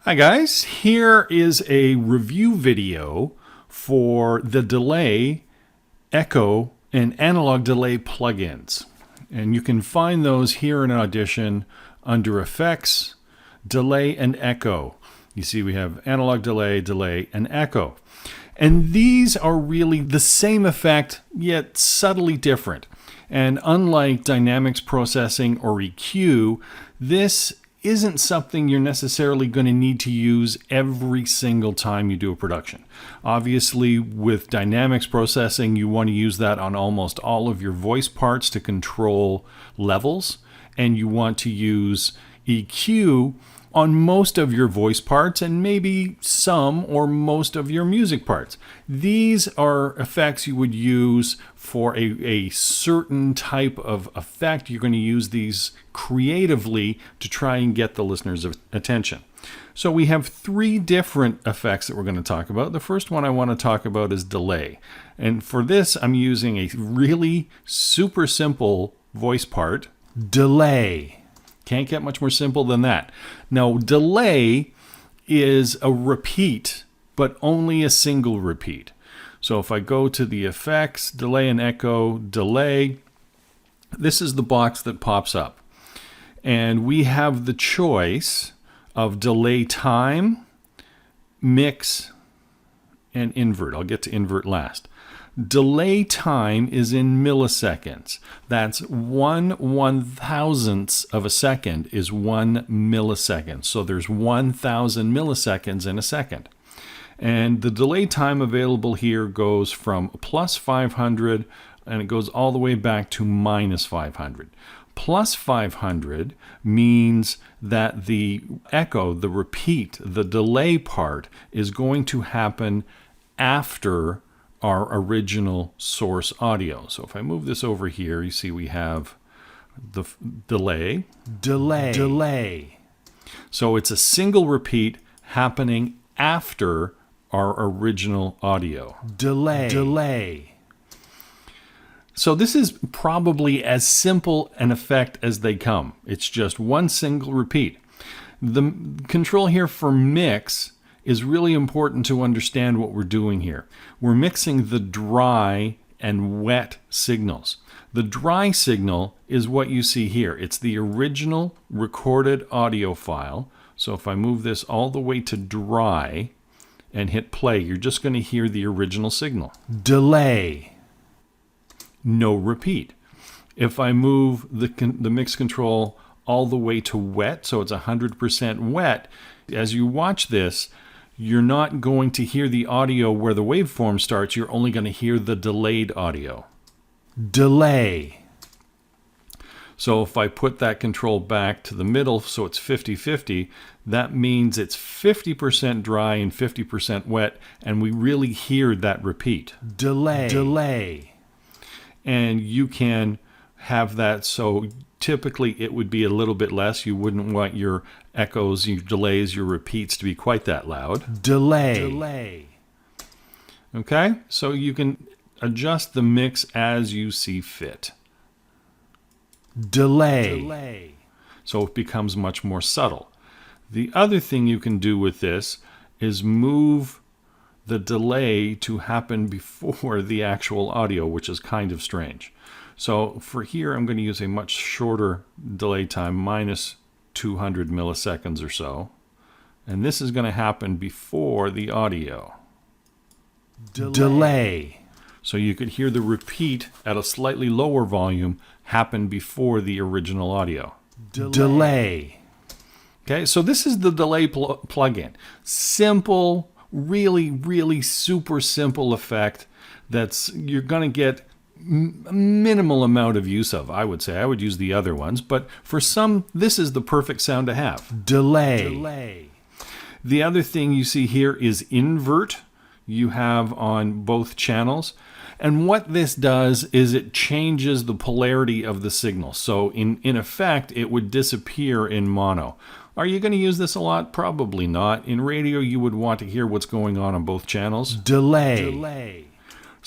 Hi guys, here is a review video for the delay, echo, and analog delay plugins. And you can find those here in Audition under Effects, Delay, and Echo. You see we have analog delay, delay, and echo. And these are really the same effect, yet subtly different. And unlike dynamics processing or EQ, this isn't something you're necessarily going to need to use every single time you do a production. Obviously, with dynamics processing, you want to use that on almost all of your voice parts to control levels, and you want to use EQ on most of your voice parts and maybe some or most of your music parts. These are effects you would use for a certain type of effect. You're going to use these creatively to try and get the listener's attention. So we have three different effects that we're going to talk about. The first one I want to talk about is delay. And for this, I'm using a really super simple voice part, delay. Can't get much more simple than that. Now, delay is a repeat, but only a single repeat. So if I go to the effects, delay and echo, delay, this is the box that pops up. And we have the choice of delay time, mix, and invert. I'll get to invert last. Delay time is in milliseconds. That's 1/1000th of a second is 1 millisecond. So there's 1,000 milliseconds in a second. And the delay time available here goes from plus 500 and it goes all the way back to minus 500. Plus 500 means that the echo, the repeat, the delay part is going to happen after our original source audio. So if I move this over here, you see we have the delay, delay, delay. So it's a single repeat happening after our original audio. Delay, delay. So this is probably as simple an effect as they come. It's just one single repeat. The control here for mix is really important to understand what we're doing here. We're mixing the dry and wet signals. The dry signal is what you see here. It's the original recorded audio file. So if I move this all the way to dry and hit play, you're just going to hear the original signal. Delay. No repeat. If I move the mix control all the way to wet, so it's 100% wet, as you watch this, you're not going to hear the audio where the waveform starts. You're only going to hear the delayed audio. Delay. So if I put that control back to the middle, so it's 50-50, that means it's 50% dry and 50% wet, and we really hear that repeat. Delay. Delay. And you can have that so typically it would be a little bit less. You wouldn't want your echoes, your delays, your repeats to be quite that loud. Delay. Delay. Okay, so you can adjust the mix as you see fit. Delay. Delay. So it becomes much more subtle. The other thing you can do with this is move the delay to happen before the actual audio, which is kind of strange. So for here, I'm going to use a much shorter delay time, minus 200 milliseconds or so. And this is going to happen before the audio. Delay. So you could hear the repeat at a slightly lower volume happen before the original audio. Delay. Okay, so this is the delay plugin. Simple, really, really super simple effect that's you're going to get minimal amount of use of, I would say. I would use the other ones, but for some, this is the perfect sound to have. Delay. Delay. The other thing you see here is invert. You have on both channels. And what this does is it changes the polarity of the signal. So in effect, it would disappear in mono. Are you going to use this a lot? Probably not. In radio, you would want to hear what's going on both channels. Delay. Delay.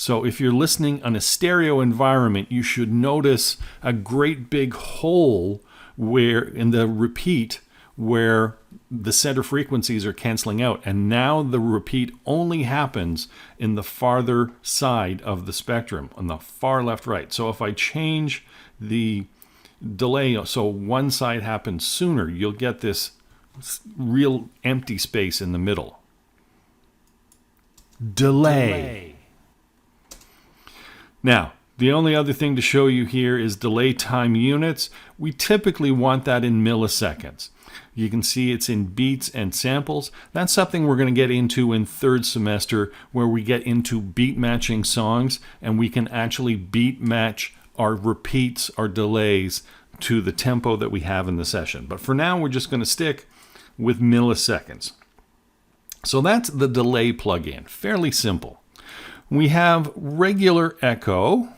So if you're listening on a stereo environment, you should notice a great big hole where in the repeat where the center frequencies are canceling out, and now the repeat only happens in the farther side of the spectrum, on the far left right. So if I change the delay so one side happens sooner, you'll get this real empty space in the middle. Delay. Now, the only other thing to show you here is delay time units. We typically want that in milliseconds. You can see it's in beats and samples. That's something we're going to get into in third semester, where we get into beat matching songs, and we can actually beat match our repeats, our delays, to the tempo that we have in the session. But for now, we're just going to stick with milliseconds. So that's the delay plugin. Fairly simple. We have regular echo,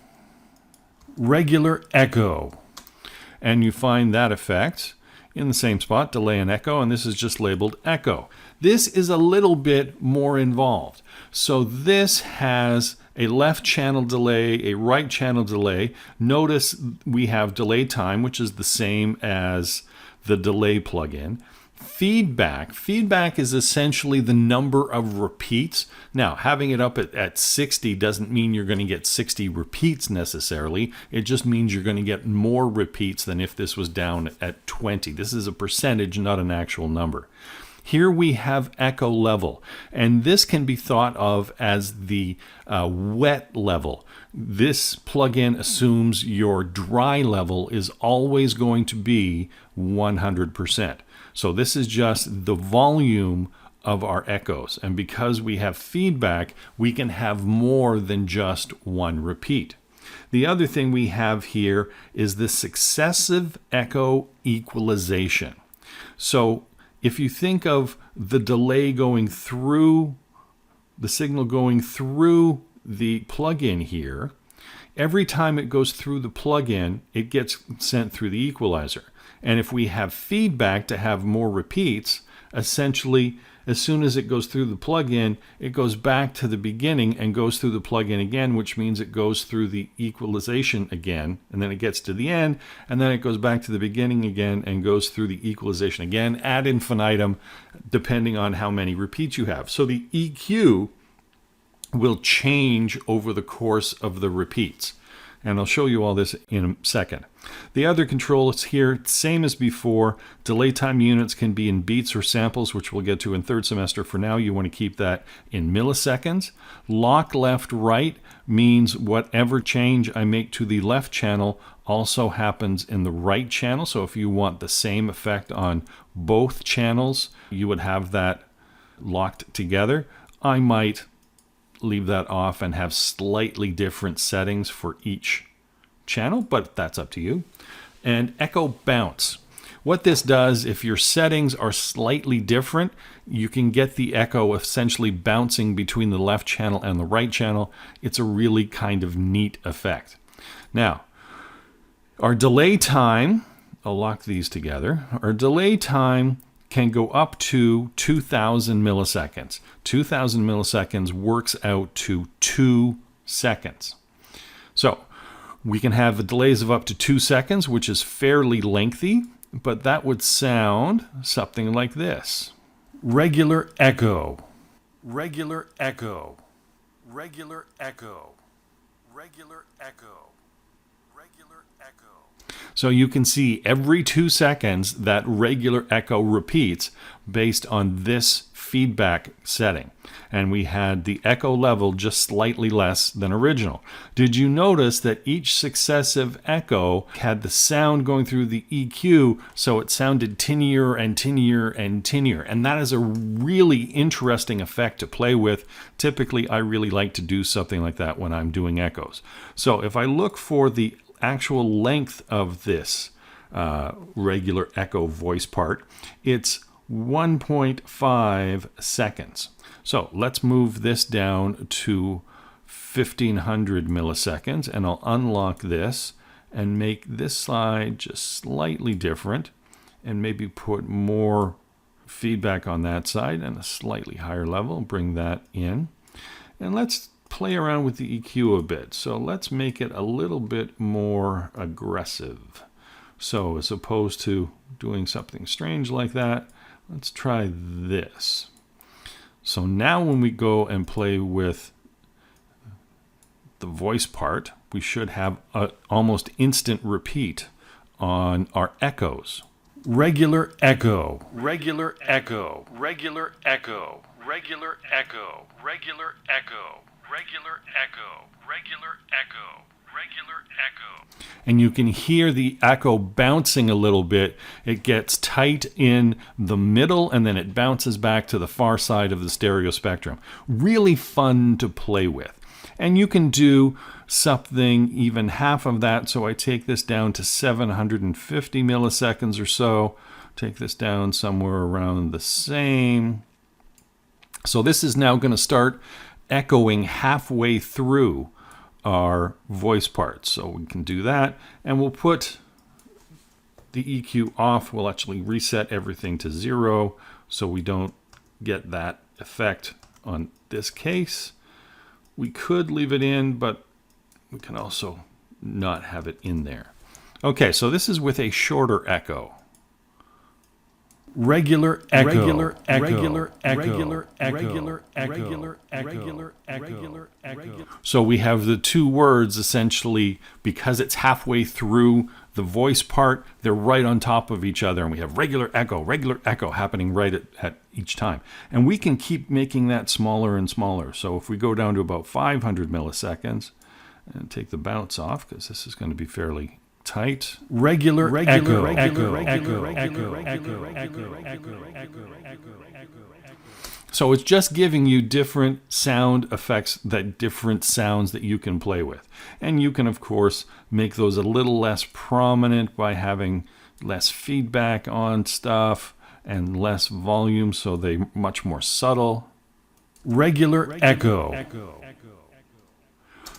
and you find that effect in the same spot, delay and echo, and this is just labeled echo. This is a little bit more involved. So this has a left channel delay, a right channel delay. Notice we have delay time, which is the same as the delay plugin. Feedback is essentially the number of repeats. Now, having it up at 60 doesn't mean you're going to get 60 repeats necessarily. It just means you're going to get more repeats than if this was down at 20. This is a percentage, not an actual number. Here we have echo level, and this can be thought of as the wet level. This plugin assumes your dry level is always going to be 100%. So this is just the volume of our echoes. And because we have feedback, we can have more than just one repeat. The other thing we have here is the successive echo equalization. So if you think of the delay going through, the signal going through the plugin here, every time it goes through the plugin, it gets sent through the equalizer. And if we have feedback to have more repeats, essentially, as soon as it goes through the plugin, it goes back to the beginning and goes through the plugin again, which means it goes through the equalization again, and then it gets to the end, and then it goes back to the beginning again and goes through the equalization again, ad infinitum, depending on how many repeats you have. So the EQ will change over the course of the repeats. And I'll show you all this in a second. The other control is here, same as before. Delay time units can be in beats or samples, which we'll get to in third semester. For now, you want to keep that in milliseconds. Lock left right means whatever change I make to the left channel also happens in the right channel. So if you want the same effect on both channels, you would have that locked together. I might leave that off and have slightly different settings for each channel, but that's up to you. And echo bounce. What this does, if your settings are slightly different, you can get the echo essentially bouncing between the left channel and the right channel. It's a really kind of neat effect. Now, our delay time, I'll lock these together. Our delay time can go up to 2,000 milliseconds. 2,000 milliseconds works out to 2 seconds. So we can have delays of up to 2 seconds, which is fairly lengthy, but that would sound something like this. Regular echo, regular echo, regular echo, regular echo, regular echo. So you can see every 2 seconds that regular echo repeats based on this feedback setting. And we had the echo level just slightly less than original. Did you notice that each successive echo had the sound going through the EQ, so it sounded tinier and tinier and tinier? And that is a really interesting effect to play with. Typically, I really like to do something like that when I'm doing echoes. So if I look for the actual length of this regular echo voice part, it's 1.5 seconds. So let's move this down to 1500 milliseconds, and I'll unlock this and make this slide just slightly different and maybe put more feedback on that side and a slightly higher level. Bring that in. And let's play around with the EQ a bit. So let's make it a little bit more aggressive. So as opposed to doing something strange like that, let's try this. So now when we go and play with the voice part, we should have an almost instant repeat on our echoes. Regular echo, regular echo, regular echo, regular echo, regular echo, regular echo, regular echo, regular echo. And you can hear the echo bouncing a little bit. It gets tight in the middle and then it bounces back to the far side of the stereo spectrum. Really fun to play with. And you can do something even half of that. So I take this down to 750 milliseconds or so. Take this down somewhere around the same. So this is now going to start echoing halfway through our voice parts. So we can do that. And we'll put the EQ off. We'll actually reset everything to 0 so we don't get that effect on this case. We could leave it in, but we can also not have it in there. Okay, so this is with a shorter echo. Regular echo, regular echo, regular echo, regular echo, regular echo, regular echo, regular echo. So we have the two words essentially, because it's halfway through the voice part, they're right on top of each other, and we have regular echo happening right at each time. And we can keep making that smaller and smaller. So if we go down to about 500 milliseconds and take the bounce off, because this is going to be fairly tight. Regular echo, echo, echo, echo, echo, echo, echo. So it's just giving you different sound effects, different sounds that you can play with. And you can, of course, make those a little less prominent by having less feedback on stuff and less volume, so they're much more subtle. Regular echo.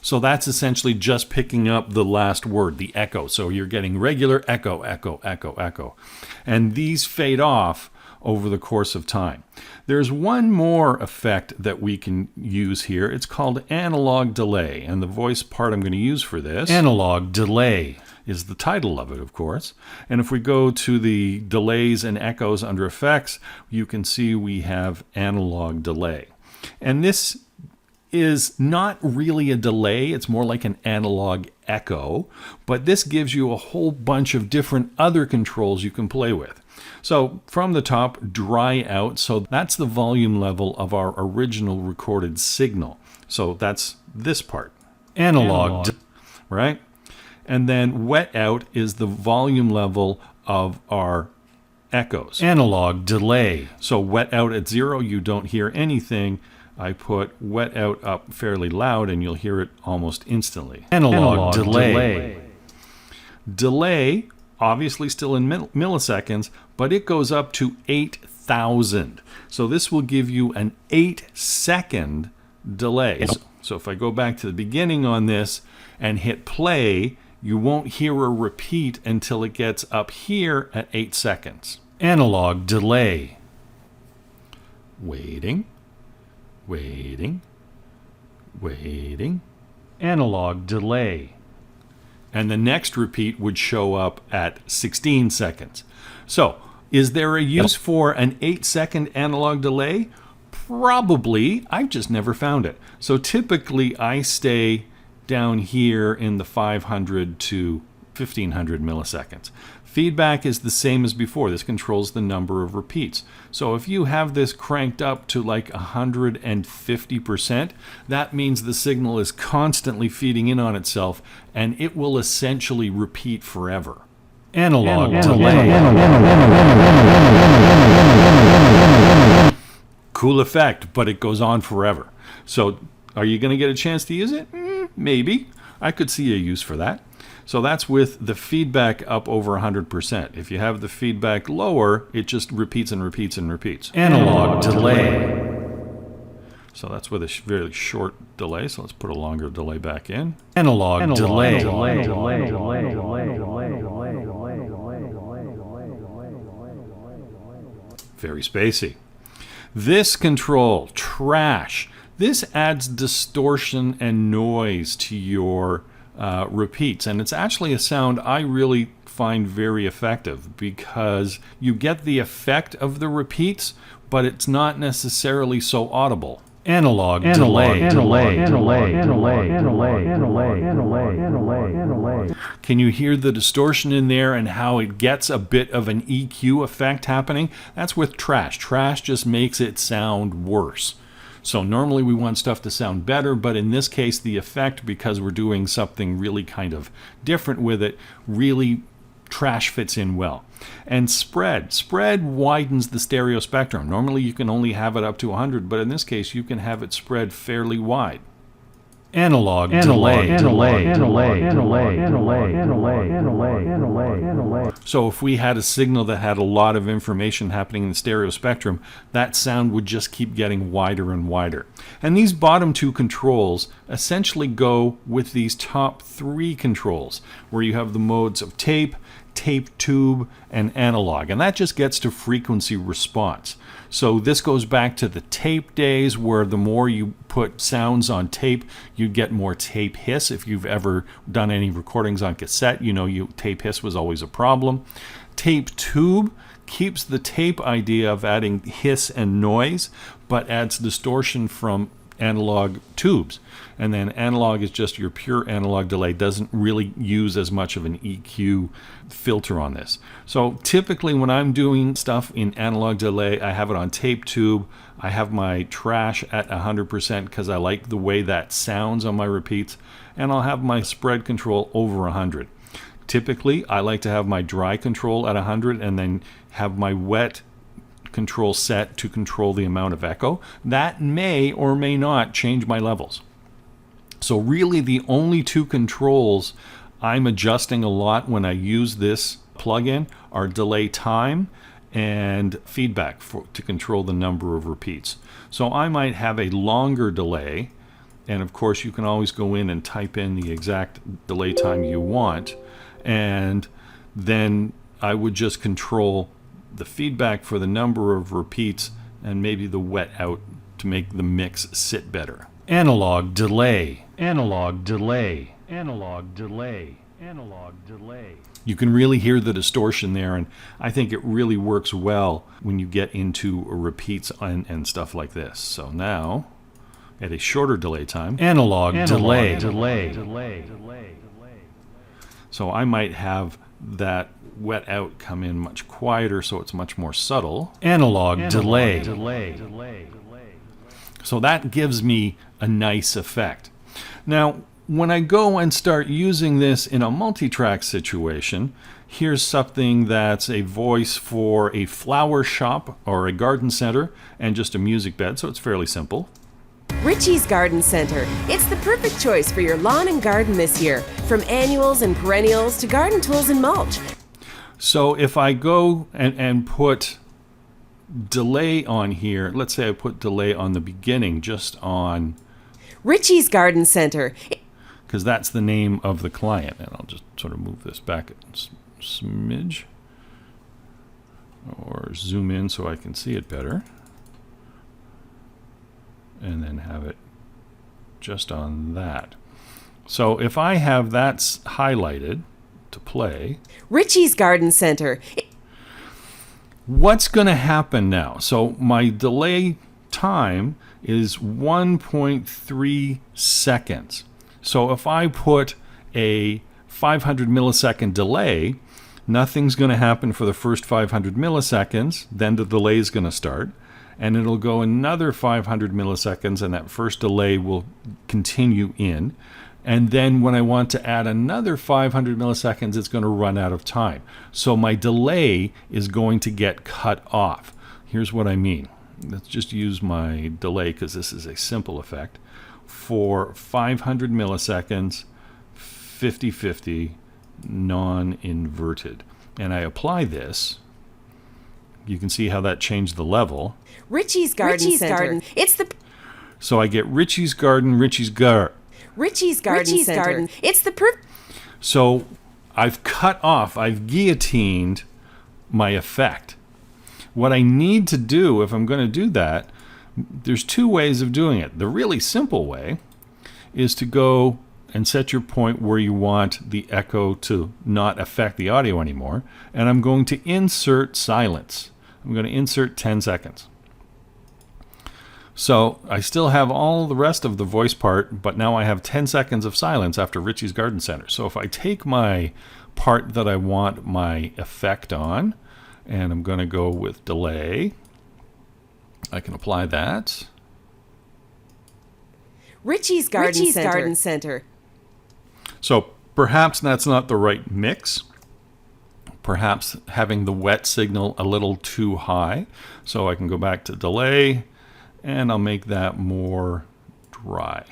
So that's essentially just picking up the last word, the echo. So you're getting regular echo, echo, echo, echo. And these fade off over the course of time. There's one more effect that we can use here. It's called analog delay. And the voice part I'm going to use for this, analog delay, is the title of it, of course. And if we go to the delays and echoes under effects, you can see we have analog delay. And this is not really a delay, it's more like an analog echo, but this gives you a whole bunch of different other controls you can play with. So from the top, dry out, so that's the volume level of our original recorded signal. So that's this part, analog. Right? And then wet out is the volume level of our echoes. Analog delay. So wet out at 0, you don't hear anything. I put wet out up fairly loud and you'll hear it almost instantly. Analog delay. Delay, obviously still in milliseconds, but it goes up to 8,000. So this will give you an 8-second delay. So if I go back to the beginning on this and hit play, you won't hear a repeat until it gets up here at 8 seconds. Analog delay. Waiting. Waiting, waiting, analog delay. And the next repeat would show up at 16 seconds. So, is there a use for an 8-second analog delay? Probably. I've just never found it. So typically I stay down here in the 500 to 1500 milliseconds. Feedback is the same as before. This controls the number of repeats. So if you have this cranked up to like 150%, that means the signal is constantly feeding in on itself and it will essentially repeat forever. Analog delay. Cool effect, but it goes on forever. So are you going to get a chance to use it? Maybe. I could see a use for that. So that's with the feedback up over 100%. If you have the feedback lower, it just repeats and repeats and repeats. Analog delay. So that's with a very short delay. So let's put a longer delay back in. Analog delay. Very spacey. This control, trash. This adds distortion and noise to your repeats, and it's actually a sound I really find very effective because you get the effect of the repeats, but it's not necessarily so audible. Analog delay. Can you hear the distortion in there and how it gets a bit of an EQ effect happening? That's with trash. Trash just makes it sound worse. So normally we want stuff to sound better, but in this case the effect, because we're doing something really kind of different with it, really trash fits in well. And spread widens the stereo spectrum. Normally you can only have it up to 100, but in this case you can have it spread fairly wide. Analog delay. So if we had a signal that had a lot of information happening in the stereo spectrum, that sound would just keep getting wider and wider. And these bottom two controls essentially go with these top three controls, where you have the modes of tape, tape tube, and analog. And that just gets to frequency response. So this goes back to the tape days, where the more you put sounds on tape, you get more tape hiss. If you've ever done any recordings on cassette, you know tape hiss was always a problem. Tape tube keeps the tape idea of adding hiss and noise, but adds distortion from analog tubes. And then analog is just your pure analog delay, doesn't really use as much of an EQ filter on this. So typically when I'm doing stuff in analog delay, I have it on tape tube. I have my trash at 100% because I like the way that sounds on my repeats, and I'll have my spread control over 100. Typically I like to have my dry control at 100 and then have my wet control set to control the amount of echo. That may or may not change my levels. So really the only two controls I'm adjusting a lot when I use this plugin are delay time and feedback to control the number of repeats. So I might have a longer delay, and of course you can always go in and type in the exact delay time you want, and then I would just control the feedback for the number of repeats and maybe the wet out to make the mix sit better. Analog delay. Analog delay. Analog delay. Analog delay. You can really hear the distortion there, and I think it really works well when you get into repeats and stuff like this. So now, at a shorter delay time, analog delay. So I might have that wet out come in much quieter, so it's much more subtle. Analog delay. So that gives me a nice effect. Now, when I go and start using this in a multi-track situation, here's something that's a voice for a flower shop or a garden center and just a music bed, so it's fairly simple. Richie's Garden Center. It's the perfect choice for your lawn and garden this year, from annuals and perennials to garden tools and mulch. So if I go and put delay on here, let's say I put delay on the beginning, just on Richie's Garden Center, because that's the name of the client. And I'll just sort of move this back a smidge or zoom in so I can see it better, and then have it just on that. So if I have that highlighted to play Richie's Garden Center, what's going to happen now? So my delay time is 1.3 seconds. So if I put a 500 millisecond delay, nothing's going to happen for the first 500 milliseconds, then the delay is going to start, and it'll go another 500 milliseconds, and that first delay will continue in. And then when I want to add another 500 milliseconds, it's going to run out of time. So my delay is going to get cut off. Here's what I mean. Let's just use my delay because this is a simple effect. For 500 milliseconds, 50-50, non-inverted. And I apply this. You can see how that changed the level. Richie's Garden Center. It's the So I get Richie's Garden, Richie's Garden. Richie's Garden. It's the So I've cut off, I've guillotined my effect. What I need to do, if I'm going to do that, there's two ways of doing it. The really simple way is to go and set your point where you want the echo to not affect the audio anymore. And I'm going to insert silence. I'm going to insert 10 seconds. So I still have all the rest of the voice part, but now I have 10 seconds of silence after Richie's Garden Center. So if I take my part that I want my effect on, and I'm going to go with delay, I can apply that. Richie's Garden Center. So perhaps that's not the right mix. Perhaps having the wet signal a little too high. So I can go back to delay, and I'll make that more dry.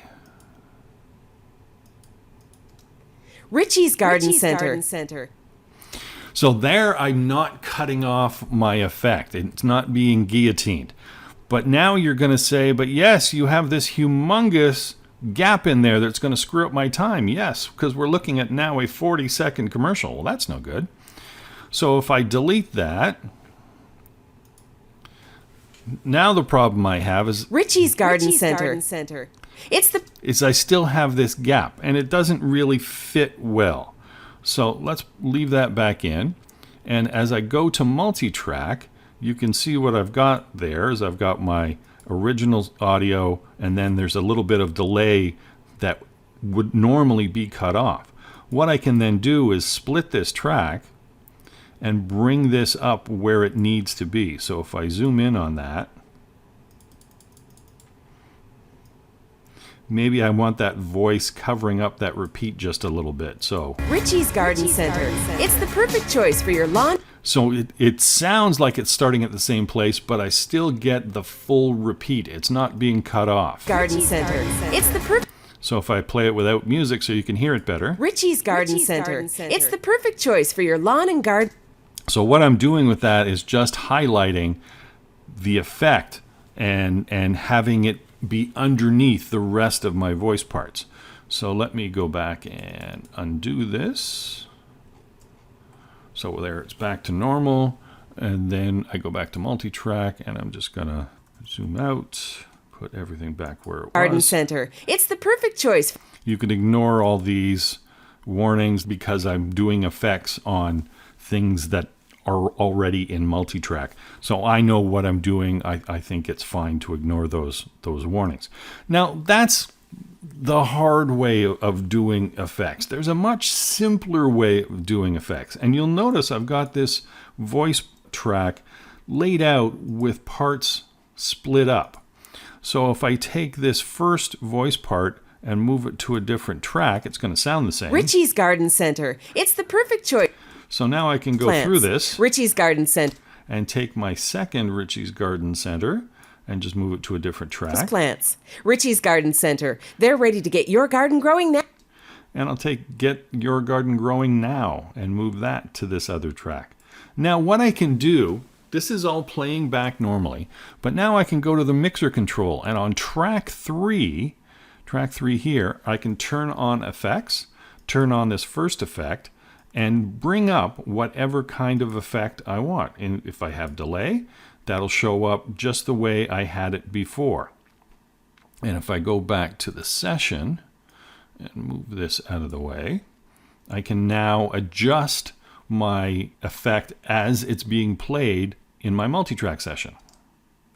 Richie's Garden Center. So there I'm not cutting off my effect. It's not being guillotined. But now you're going to say, but yes, you have this humongous gap in there that's going to screw up my time. Yes, because we're looking at now a 40-second commercial. Well, that's no good. So if I delete that, now the problem I have is Richie's Garden Center. It's I still have this gap, and it doesn't really fit well. So let's leave that back in. And as I go to multi-track, you can see what I've got there is I've got my original audio, and then there's a little bit of delay that would normally be cut off. What I can then do is split this track and bring this up where it needs to be. So if I zoom in on that, maybe I want that voice covering up that repeat just a little bit. So Richie's Garden Center. It's the perfect choice for your lawn. So it sounds like it's starting at the same place, but I still get the full repeat. It's not being cut off. Garden Center. It's the perfect. So if I play it without music so you can hear it better. Richie's Garden Center. It's the perfect choice for your lawn and garden. So what I'm doing with that is just highlighting the effect and having it be underneath the rest of my voice parts. So let me go back and undo this. So there, it's back to normal, and then I go back to multi-track, and I'm just gonna zoom out, put everything back where it was. Garden Center. It's the perfect choice. You can ignore all these warnings because I'm doing effects on things that are already in multi-track. So I know what I'm doing. I think it's fine to ignore those warnings. Now that's the hard way of doing effects. There's a much simpler way of doing effects. And you'll notice I've got this voice track laid out with parts split up. So if I take this first voice part and move it to a different track, it's going to sound the same. Richie's Garden Center. It's the perfect choice. So now I can go through this. Richie's Garden Center. And take my second Richie's Garden Center and just move it to a different track. Plants. Richie's Garden Center. They're ready to get your garden growing now. And I'll take Get Your Garden Growing Now and move that to this other track. Now what I can do, this is all playing back normally, but now I can go to the mixer control, and on track 3 here, I can turn on effects, turn on this first effect, and bring up whatever kind of effect I want. And if I have delay, that'll show up just the way I had it before. And if I go back to the session and move this out of the way, I can now adjust my effect as it's being played in my multi-track session.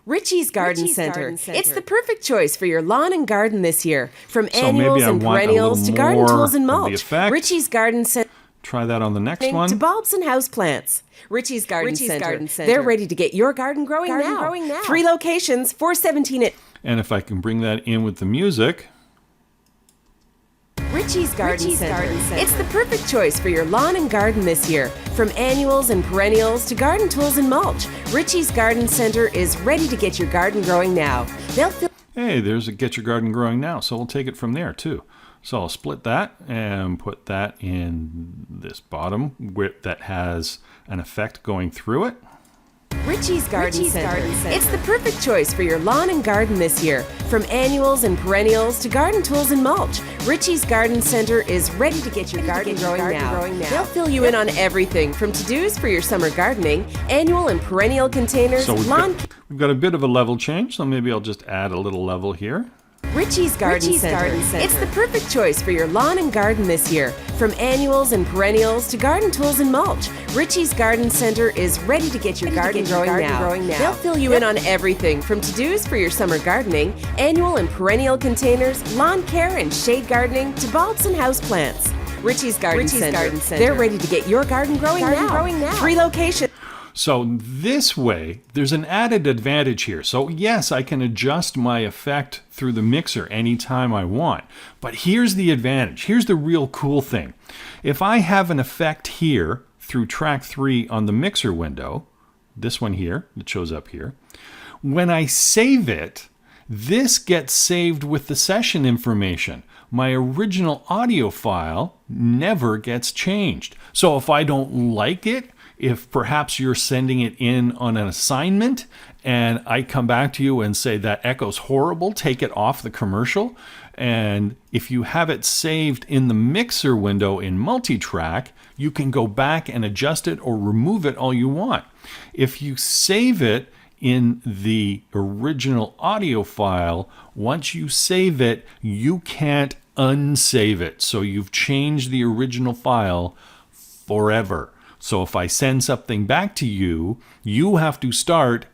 Richie's Garden Center. It's the perfect choice for your lawn and garden this year. From annuals and perennials to garden tools and mulch. Richie's Garden Center. Try that on the next one. To bulbs and houseplants. Richie's Garden Center. They're ready to get your garden growing now. 3 locations, 417 it. And if I can bring that in with the music. Richie's Garden Center. It's the perfect choice for your lawn and garden this year. From annuals and perennials to garden tools and mulch. Richie's Garden Center is ready to get your garden growing now. Hey, there's a Get Your Garden Growing Now. So we'll take it from there too. So I'll split that and put that in this bottom that has an effect going through it. Richie's Garden Center. It's the perfect choice for your lawn and garden this year. From annuals and perennials to garden tools and mulch. Richie's Garden Center is ready to get your garden growing now. They'll fill you in on everything from to-dos for your summer gardening, annual and perennial containers, So we've got a bit of a level change, so maybe I'll just add a little level here. Richie's Garden Center. It's the perfect choice for your lawn and garden this year. From annuals and perennials to garden tools and mulch, Richie's Garden Center is ready to get your garden growing now. They'll fill you in on everything from to-dos for your summer gardening, annual and perennial containers, lawn care and shade gardening, to bulbs and houseplants. Richie's Garden Center. They're ready to get your garden growing now. 3 locations. So this way, there's an added advantage here. So yes, I can adjust my effect through the mixer anytime I want. But here's the advantage. Here's the real cool thing. If I have an effect here through track 3 on the mixer window, this one here, that shows up here, when I save it, this gets saved with the session information. My original audio file never gets changed. So if I don't like it, if perhaps you're sending it in on an assignment and I come back to you and say that echo's horrible, take it off the commercial. And if you have it saved in the mixer window in multitrack, you can go back and adjust it or remove it all you want. If you save it in the original audio file, once you save it, you can't unsave it. So you've changed the original file forever. So if I send something back to you, you have to start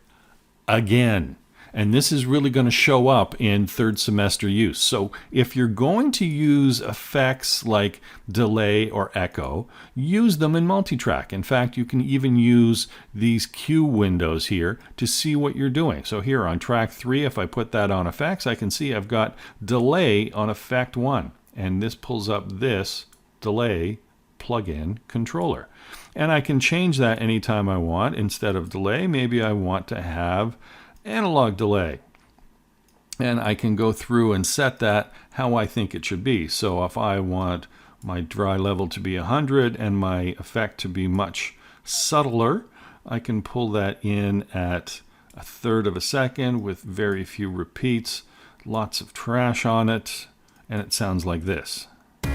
again. And this is really going to show up in third semester use. So if you're going to use effects like delay or echo, use them in multitrack. In fact, you can even use these cue windows here to see what you're doing. So here on track 3, if I put that on effects, I can see I've got delay on effect 1. And this pulls up this delay plugin controller. And I can change that anytime I want. Instead of delay, maybe I want to have analog delay. And I can go through and set that how I think it should be. So if I want my dry level to be 100 and my effect to be much subtler, I can pull that in at 1/3 of a second with very few repeats, lots of trash on it, and it sounds like this.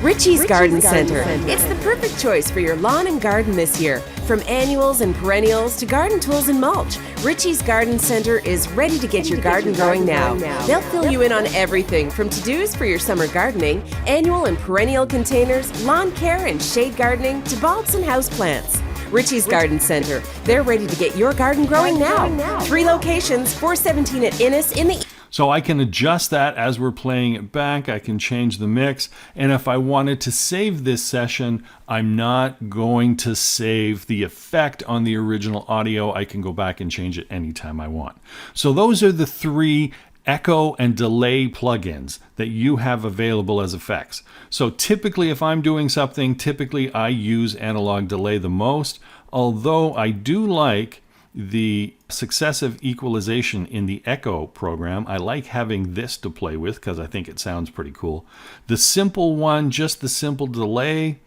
Richie's Garden Center. It's the perfect choice for your lawn and garden this year. From annuals and perennials to garden tools and mulch, Richie's Garden Center is ready to get your garden growing now. They'll fill you in on everything from to-dos for your summer gardening, annual and perennial containers, lawn care and shade gardening, to bulbs and houseplants. Richie's Garden Center. They're ready to get your garden growing now. 3 locations, 417 at Innis in the... So I can adjust that as we're playing it back. I can change the mix. And if I wanted to save this session, I'm not going to save the effect on the original audio. I can go back and change it anytime I want. So those are the 3 echo and delay plugins that you have available as effects. So typically if I'm doing something, typically I use analog delay the most, although I do like the successive equalization in the echo program. I like having this to play with because I think it sounds pretty cool. The simple one, just the simple delay,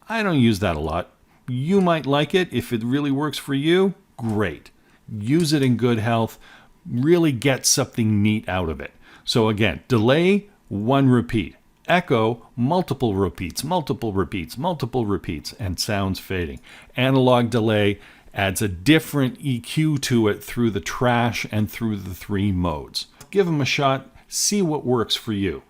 I don't use that a lot. You might like it. If it really works for you, great. Use it in good health. Really get something neat out of it. So again, delay, 1 repeat. Echo, multiple repeats, multiple repeats, multiple repeats, and sounds fading. Analog delay adds a different EQ to it through the trash and through the 3 modes. Give them a shot, see what works for you.